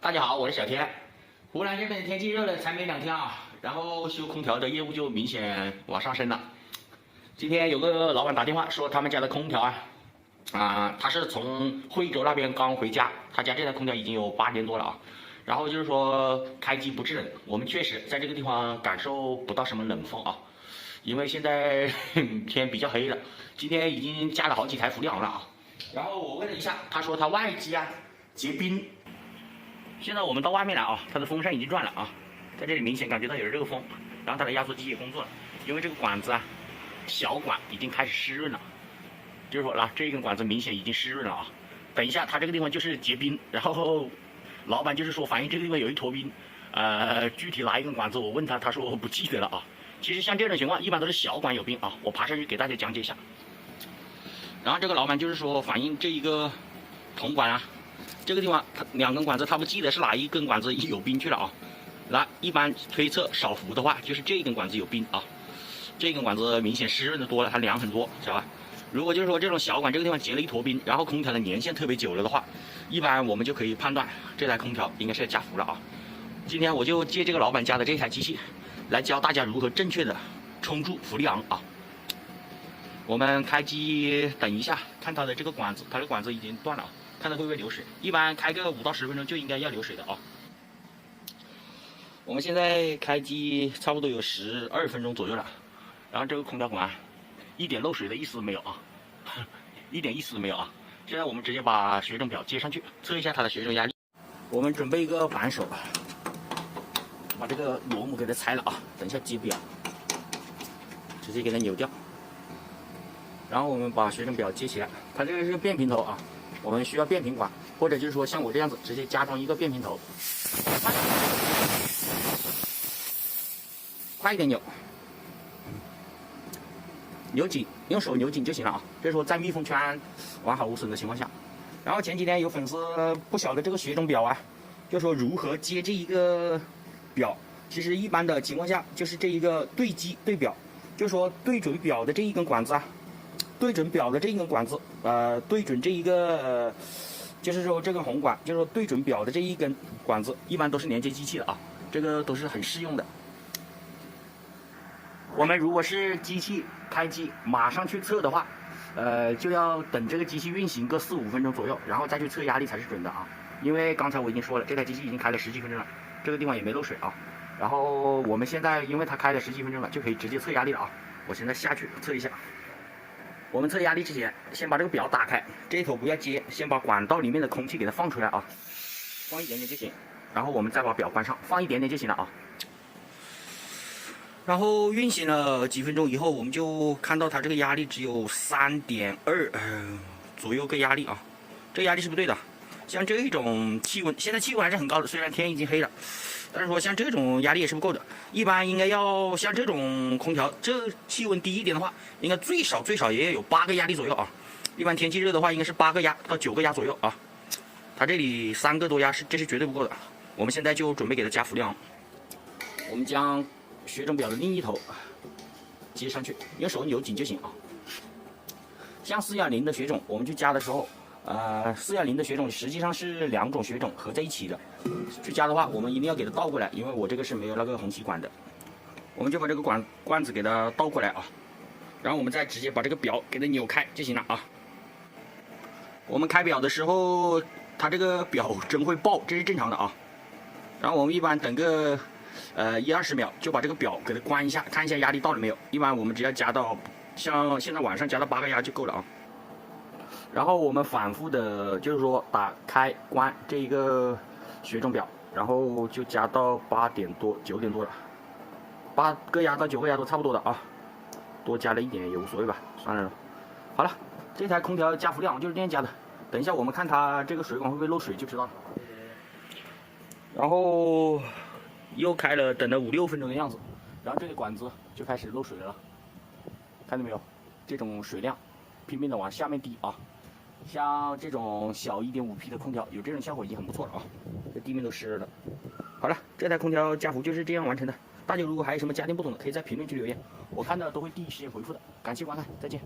大家好，我是小天。湖南这边天气热了才没2天啊，然后修空调的业务就明显往上升了。今天有个老板打电话说他们家的空调他是从惠州那边刚回家，他家这台空调已经有8年多了啊。然后就是说开机不制冷，我们确实在这个地方感受不到什么冷风啊，因为现在天比较黑了。今天已经加了好几台氟利昂了啊。然后我问了一下，他说他外机结冰。现在我们到外面来啊，它的风扇已经转了啊，在这里明显感觉到有热风，然后它的压缩机也工作了，因为这个管子小管已经开始湿润了，就是说这一根管子明显已经湿润了啊。等一下它这个地方就是结冰，然后老板就是说反映这个地方有一坨冰，具体哪一根管子我问他，他说我不记得了啊。其实像这种情况一般都是小管有冰啊，我爬上去给大家讲解一下。然后这个老板就是说反映这一个铜管这个地方它2根管子，他不记得是哪一根管子有冰去了啊。那一般推测少氟的话，就是这一根管子有冰啊。这根管子明显湿润的多了，它凉很多，知道吧？如果就是说这种小管这个地方结了一坨冰，然后空调的年限特别久了的话，一般我们就可以判断这台空调应该是要加氟了啊。今天我就借这个老板家的这台机器来教大家如何正确的冲注氟利昂啊。我们开机等一下，看它的这个管子，它的管子已经断了啊。看它会不会流水，一般开个5到10分钟就应该要流水的啊。我们现在开机差不多有12分钟左右了，然后这个空调管一点漏水的意思没有啊，一点意思都没有啊。现在我们直接把血种表接上去，测一下它的血种压力。我们准备一个扳手，把这个螺母给它拆了啊，等一下接表，直接给它扭掉。然后我们把血种表接起来，它这个是变频头啊。我们需要变频管，或者就是说像我这样子直接加装一个变频头，快一点扭，扭紧，用手扭紧就行了啊。这是说在密封圈完好无损的情况下。然后前几天有粉丝不晓得这个血种表就说如何接这一个表，其实一般的情况下就是这一个对机对表，就是说对准表的这一根管子对准表的这一根管子，对准这一个，就是说这根红管，就是说对准表的这一根管子，一般都是连接机器的啊，这个都是很适用的。我们如果是机器开机马上去测的话，就要等这个机器运行个4、5分钟左右，然后再去测压力才是准的啊。因为刚才我已经说了，这台机器已经开了10几分钟了，这个地方也没漏水啊。然后我们现在因为它开了10几分钟了，就可以直接测压力了啊。我现在下去测一下。我们测压力之前，先把这个表打开，这一头不要接，先把管道里面的空气给它放出来啊，放一点点就行。然后我们再把表关上，放一点点就行了啊。然后运行了几分钟以后，我们就看到它这个压力只有3.2左右个压力啊，这压力是不对的。像这种气温，现在气温还是很高的，虽然天已经黑了。但是说像这种压力也是不够的，一般应该要像这种空调，这气温低一点的话，应该最少也要有8个压力左右啊。一般天气热的话，应该是8个压到9个压左右啊。它这里3个多压这是绝对不够的。我们现在就准备给它加氟利昂。我们将血种表的另一头接上去，用手扭紧就行啊。像410的血种，我们去加的时候，410的血种实际上是2种血种合在一起的。去加的话，我们一定要给它倒过来，因为我这个是没有那个虹吸管的。我们就把这个罐子给它倒过来啊，然后我们再直接把这个表给它扭开就行了啊。我们开表的时候，它这个表针会爆，这是正常的啊。然后我们一般等个1、20秒，就把这个表给它关一下，看一下压力到了没有。一般我们只要加到像现在晚上加到8个压就够了啊。然后我们反复的，就是说打开关这一个血种表，然后就加到8点多、9点多了，8个压到9个压都差不多的啊，多加了一点也无所谓吧，算了。好了，这台空调加氟利昂就是这样加的，等一下我们看它这个水管会不会漏水就知道了。然后又开了，等了5、6分钟的样子，然后这个管子就开始漏水了，看到没有？这种水量拼命的往下面滴啊。像这种小1.5P 的空调有这种效果已经很不错了啊，这地面都湿了。好了，这台空调加氟就是这样完成的。大家如果还有什么家电不懂的，可以在评论区留言，我看到都会第一时间回复的。感谢观看，再见。